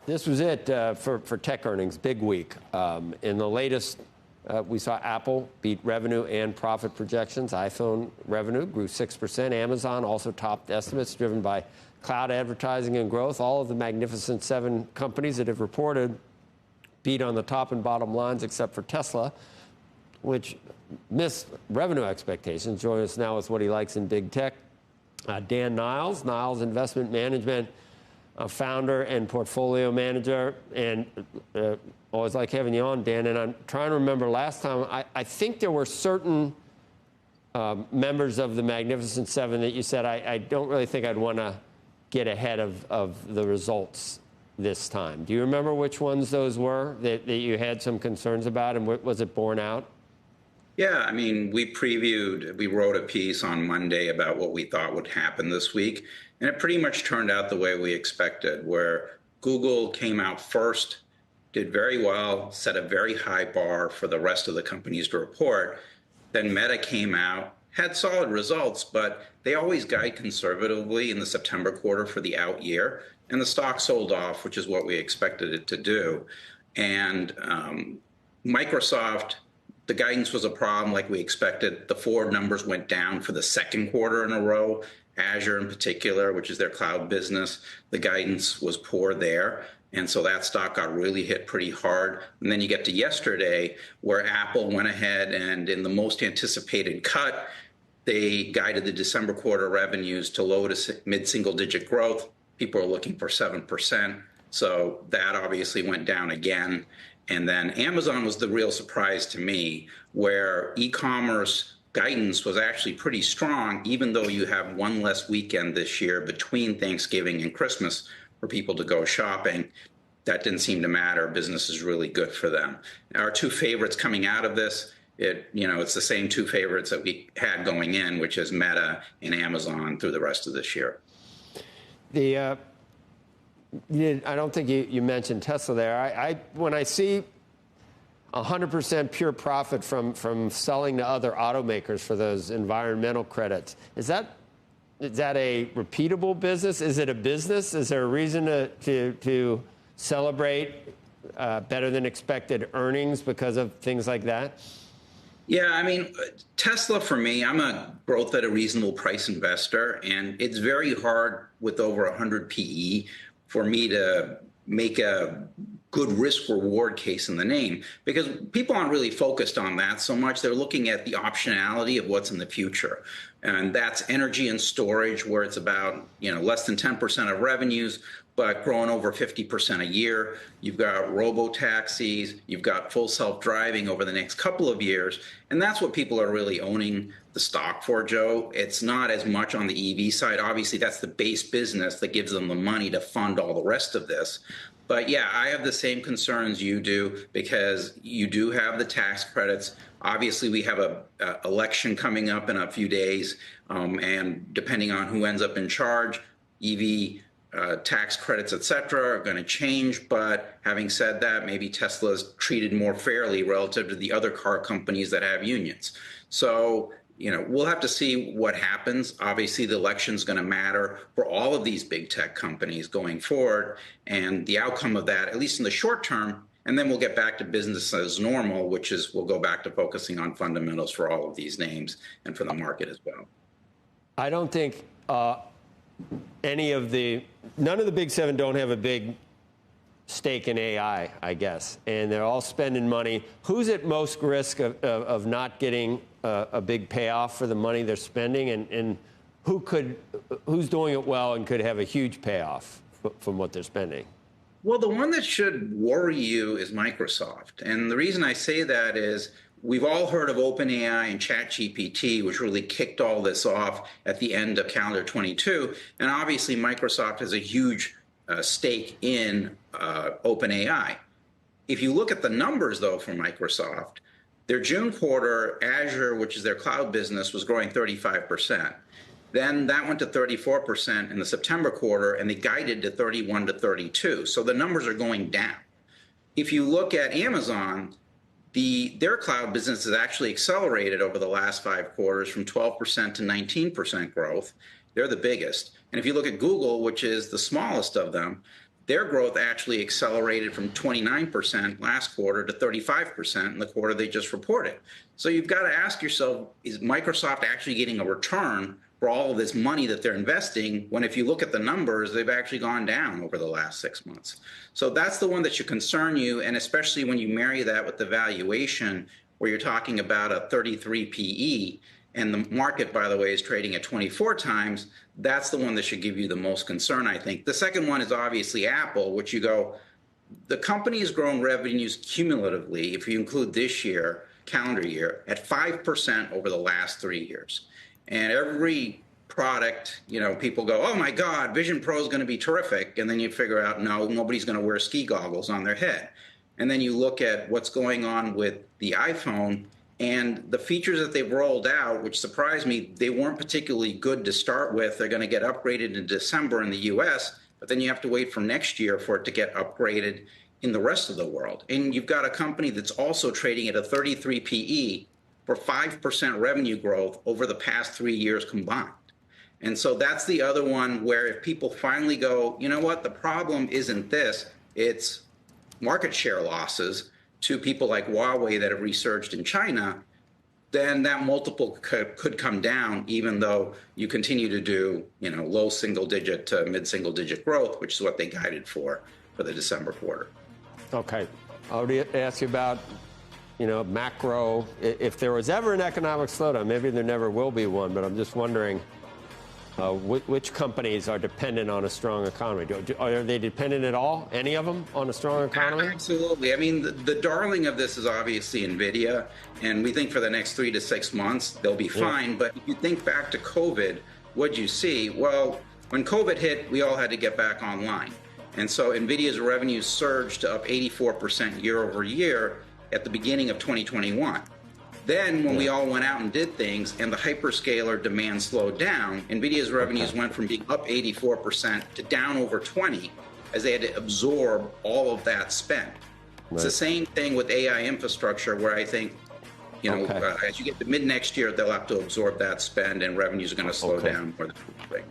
This was it for tech earnings, big week. In the latest, we saw Apple beat revenue and profit projections. iPhone revenue grew 6%. Amazon also topped estimates driven by cloud advertising and growth. All of the Magnificent Seven companies that have reported beat on the top and bottom lines except for Tesla, which missed revenue expectations. Joining us now with what he likes in big tech, Dan Niles, Niles Investment Management, founder and portfolio manager. And always like having you on, Dan. And I'm trying to remember last time, I think there were certain members of the Magnificent Seven that you said, I don't really think I'd want to get ahead of the results this time. Do you remember which ones those were that you had some concerns about, and was it borne out? Yeah, I mean, we wrote a piece on Monday about what we thought would happen this week, and it pretty much turned out the way we expected, where Google came out first, did very well, set a very high bar for the rest of the companies to report. Then Meta came out, had solid results, but they always guide conservatively in the September quarter for the out year, and the stock sold off, which is what we expected it to do. And Microsoft, the guidance was a problem like we expected. The forward numbers went down for the second quarter in a row. Azure in particular, which is their cloud business, the guidance was poor there. And so that stock got really hit pretty hard. And then you get to yesterday, where Apple went ahead and in the most anticipated cut, they guided the December quarter revenues to low to mid-single digit growth. People are looking for 7%. So that obviously went down again. And then Amazon was the real surprise to me, where e-commerce guidance was actually pretty strong, even though you have one less weekend this year between Thanksgiving and Christmas for people to go shopping. That didn't seem to matter. Business is really good for them. Our two favorites coming out of this, it's the same two favorites that we had going in, which is Meta and Amazon through the rest of this year. I don't think you mentioned Tesla there. When I see 100% pure profit from selling to other automakers for those environmental credits, is that a repeatable business? Is it a business? Is there a reason to celebrate better than expected earnings because of things like that? Yeah, I mean, Tesla, for me, I'm a growth at a reasonable price investor, and it's very hard with over 100 PE for me to make a good risk reward case in the name, because people aren't really focused on that so much. They're looking at the optionality of what's in the future. And that's energy and storage, where it's about, less than 10% of revenues, but growing over 50% a year. You've got robo-taxis, you've got full self-driving over the next couple of years. And that's what people are really owning the stock for, Joe. It's not as much on the EV side. Obviously, that's the base business that gives them the money to fund all the rest of this. But yeah, I have the same concerns you do, because you do have the tax credits. Obviously, we have a election coming up in a few days, and depending on who ends up in charge, EV tax credits, et cetera, are going to change. But having said that, maybe Tesla's treated more fairly relative to the other car companies that have unions. So, we'll have to see what happens. Obviously, the election's going to matter for all of these big tech companies going forward, and the outcome of that, at least in the short term, and then we'll get back to business as normal, which is we'll go back to focusing on fundamentals for all of these names and for the market as well. I don't think none of the big seven don't have a big stake in AI, I guess, and they're all spending money. Who's at most risk of not getting a big payoff for the money they're spending, and who's doing it well and could have a huge payoff from what they're spending? Well, the one that should worry you is Microsoft. And the reason I say that is we've all heard of OpenAI and ChatGPT, which really kicked all this off at the end of calendar 22. And obviously, Microsoft has a huge stake in OpenAI. If you look at the numbers, though, for Microsoft, their June quarter, Azure, which is their cloud business, was growing 35%. Then that went to 34% in the September quarter, and they guided to 31 to 32. So the numbers are going down. If you look at Amazon, their cloud business has actually accelerated over the last 5 quarters from 12% to 19% growth. They're the biggest. And if you look at Google, which is the smallest of them, their growth actually accelerated from 29% last quarter to 35% in the quarter they just reported. So you've got to ask yourself, is Microsoft actually getting a return for all of this money that they're investing, when if you look at the numbers, they've actually gone down over the last 6 months? So that's the one that should concern you, and especially when you marry that with the valuation, where you're talking about a 33 PE, and the market, by the way, is trading at 24 times, that's the one that should give you the most concern, I think. The second one is obviously Apple, which you go, the company has grown revenues cumulatively, if you include this year, calendar year, at 5% over the last 3 years. And every product, people go, oh my God, Vision Pro is going to be terrific. And then you figure out, no, nobody's going to wear ski goggles on their head. And then you look at what's going on with the iPhone, and the features that they've rolled out, which surprised me, they weren't particularly good to start with. They're going to get upgraded in December in the US, but then you have to wait for next year for it to get upgraded in the rest of the world. And you've got a company that's also trading at a 33 PE for 5% revenue growth over the past 3 years combined. And so that's the other one where if people finally go, you know what, the problem isn't this, it's market share losses to people like Huawei that have resurged in China, then that multiple could come down, even though you continue to do, low single digit to mid single digit growth, which is what they guided for the December quarter. Okay. I would ask you about, macro. If there was ever an economic slowdown, maybe there never will be one, but I'm just wondering which companies are dependent on a strong economy? Are they dependent at all, any of them, on a strong economy? Absolutely. I mean, the darling of this is obviously NVIDIA, and we think for the next 3 to 6 months, they'll be fine. Yeah. But if you think back to COVID, what'd you see? Well, when COVID hit, we all had to get back online. And so NVIDIA's revenues surged to up 84% year over year at the beginning of 2021. Then when we all went out and did things and the hyperscaler demand slowed down, NVIDIA's revenues went from being up 84% to down over 20% as they had to absorb all of that spend. Right. It's the same thing with AI infrastructure, where I think, as you get to mid next year, they'll have to absorb that spend and revenues are going to slow down more than we think.